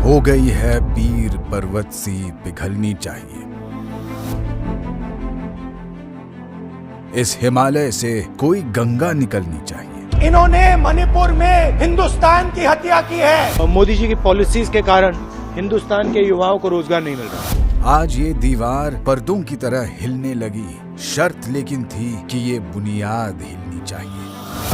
हो गई है पीर पर्वत सी पिघलनी चाहिए। इस हिमालय से कोई गंगा निकलनी चाहिए। इन्होंने मणिपुर में हिंदुस्तान की हत्या की है। मोदी जी की पॉलिसीज के कारण हिंदुस्तान के युवाओं को रोजगार नहीं मिल रहा। आज ये दीवार पर्दों की तरह हिलने लगी, शर्त लेकिन थी कि ये बुनियाद हिलनी चाहिए।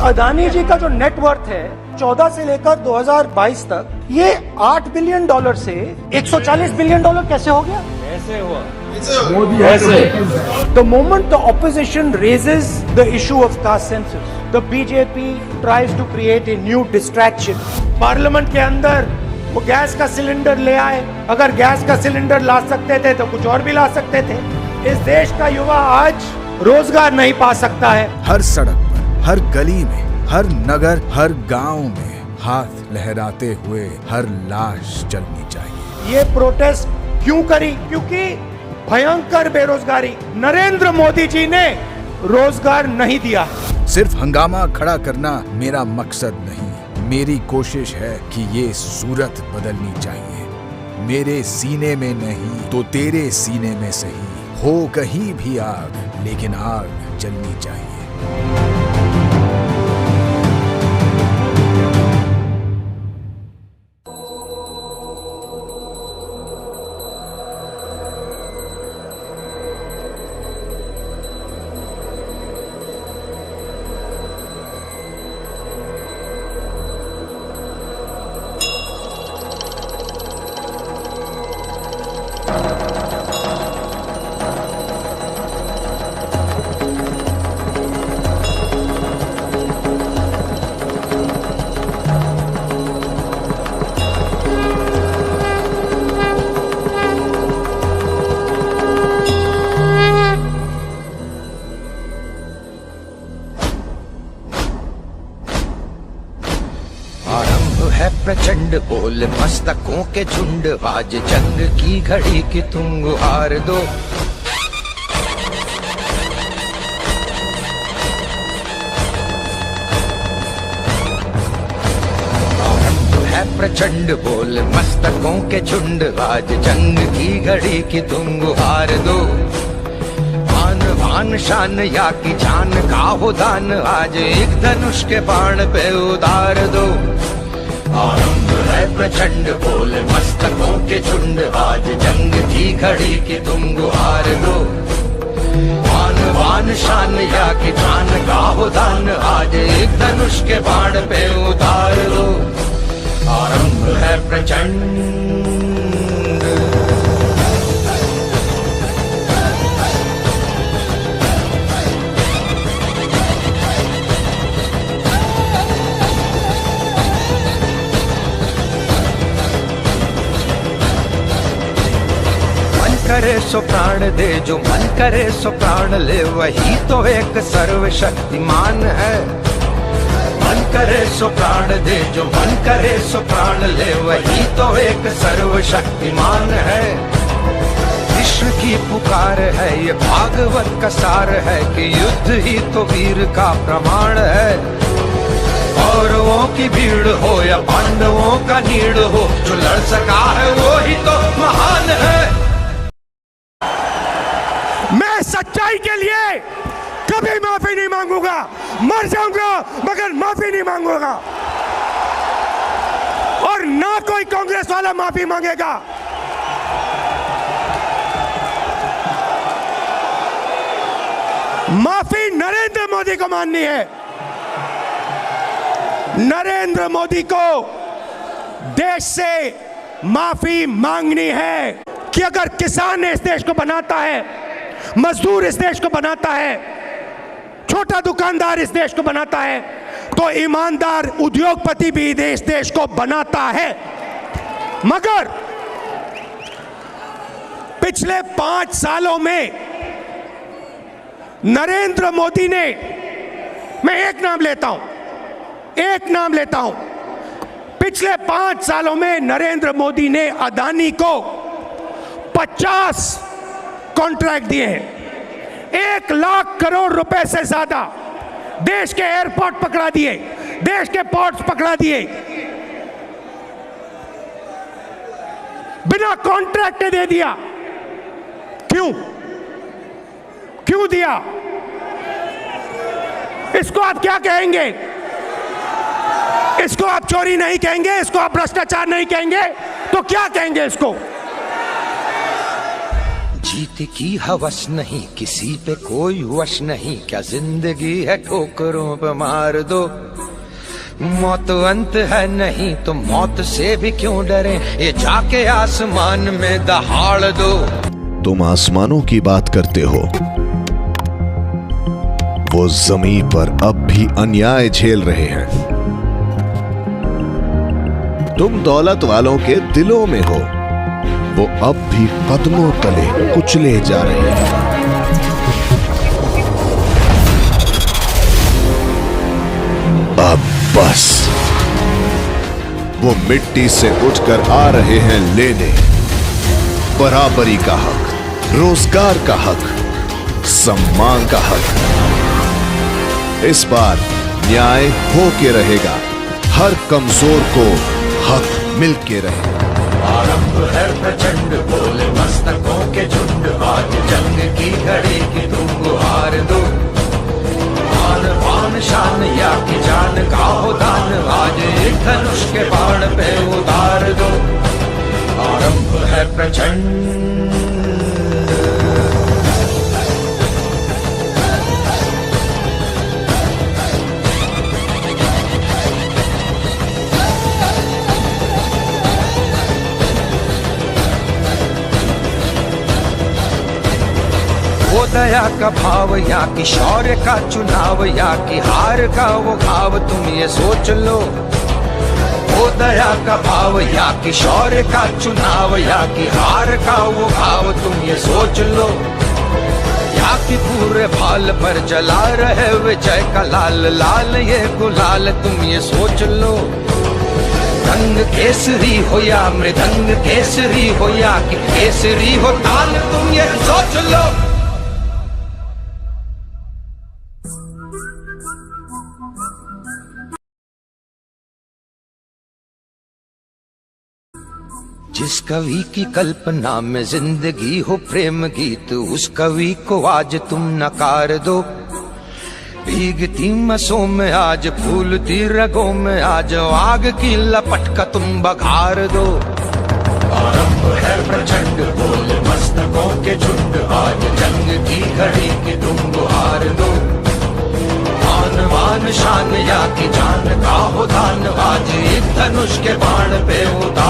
अदानी जी का जो नेटवर्थ है 14 से लेकर 2022 तक, ये $8 बिलियन से $140 बिलियन कैसे हो गया? ऐसे हुआ The moment the opposition raises the issue of caste census, the BJP tries to create a new distraction. Parliament के अंदर वो गैस का सिलेंडर ले आए। अगर गैस का सिलेंडर ला सकते थे तो कुछ और भी ला सकते थे। इस देश का युवा आज रोजगार नहीं पा सकता है। हर सड़क पर, हर गली में, हर नगर, हर गांव में हाथ लहराते हुए हर लाश जलनी चाहिए। ये प्रोटेस्ट क्यों करी? क्योंकि भयंकर बेरोजगारी, नरेंद्र मोदी जी ने रोजगार नहीं दिया। सिर्फ हंगामा खड़ा करना मेरा मकसद नहीं, मेरी कोशिश है कि ये सूरत बदलनी चाहिए। मेरे सीने में नहीं तो तेरे सीने में सही, हो कहीं भी आग, लेकिन आग जलनी चाहिए। प्रचंड बोल मस्तकों के झुंड, आज जंग की घड़ी की तुम गुहार दो। है प्रचंड बोल मस्तकों के झुंड, आज जंग की घड़ी की तुम गुहार दो। आन बान शान या की जान का हो दान, आज एक धनुष के बाण पे उतार दो। आरंभ है प्रचंड बोल मस्तकों के झुंड, आज जंग की घड़ी की तुम गुहार दो। आन बान शान या की जान का हो दान, आज एक धनुष के बाण पे उतार दो। आरंभ है प्रचंड। करे सो प्राण दे, जो मन करे सो प्राण ले, वही तो एक सर्वशक्तिमान है। मन करे सो प्राण दे, जो मन करे सो प्राण ले, वही तो एक सर्वशक्तिमान है। विश्व की पुकार है, ये भागवत का सार है कि युद्ध ही तो वीर का प्रमाण है। कौरवों की भीड़ हो या पांडवों का नीड़ हो, जो लड़ सका है वो ही तो महान है। मैं सच्चाई के लिए कभी माफी नहीं मांगूंगा, मर जाऊंगा मगर माफी नहीं मांगूंगा, और ना कोई कांग्रेस वाला माफी मांगेगा। माफी नरेंद्र मोदी को माननी है। नरेंद्र मोदी को देश से माफी मांगनी है कि अगर किसान इस देश को बनाता है, मजदूर इस देश को बनाता है, छोटा दुकानदार इस देश को बनाता है, तो ईमानदार उद्योगपति भी इस देश को बनाता है। मगर पिछले 5 सालों में नरेंद्र मोदी ने, मैं एक नाम लेता हूं, पिछले 5 सालों में नरेंद्र मोदी ने अदानी को 50 कॉन्ट्रैक्ट दिए हैं। 1 लाख करोड़ रुपए से ज्यादा देश के एयरपोर्ट पकड़ा दिए, देश के पोर्ट्स पकड़ा दिए। बिना कॉन्ट्रैक्ट दे दिया। क्यों क्यों दिया? इसको आप क्या कहेंगे? इसको आप चोरी नहीं कहेंगे? इसको आप भ्रष्टाचार नहीं कहेंगे? तो क्या कहेंगे इसको? जीत की हवस नहीं, किसी पे कोई वश नहीं, क्या जिंदगी है ठोकरों पे मार दो। मौत अंत है नहीं तो मौत से भी क्यों डरे, ये जाके आसमान में दहाड़ दो। तुम आसमानों की बात करते हो, वो जमीन पर अब भी अन्याय झेल रहे हैं। तुम दौलत वालों के दिलों में हो, वो अब भी कदमों तले कुचले जा रहे हैं। अब बस, वो मिट्टी से उठकर आ रहे हैं लेने बराबरी का हक, रोजगार का हक, सम्मान का हक। इस बार न्याय हो के रहेगा, हर कमजोर को हक मिल के रहेगा। आरंभ है प्रचंड बोले मस्तकों के झुंड, आज जंग की घड़ी की तुम गुहार दो। आन पान शान या की जान का हो दान, आज एक धनुष के बाण पे उतार दो। आरंभ है प्रचंड। वो दया का भाव या कि शौर्य का चुनाव, या कि हार का वो भाव, तुम ये सोच लो। वो दया का भाव या कि शौर्य का चुनाव, या कि हार का वो भाव, तुम ये सोच लो। या कि पूरे भाल पर जला रहे विजय का लाल लाल ये गुलाल, तुम ये सोच लो। रंग केसरी हो या मृदंग केसरी हो, या कि केसरी हो ताल, तुम ये सोच लो। जिस कवि की कल्पना में जिंदगी हो प्रेम गीत, उस कवि को आज तुम नकार दो। भीगती मसों में आज फूलती रगों में आज आग की लपट का तुम बघार दो। आरंभ है प्रचंड बोल मस्तकों के झुंड, आज जंग की घड़ी की तुम गुहार दो। आन बान शान या की जान का हो दान, आज एक धनुष के बाण पे उतार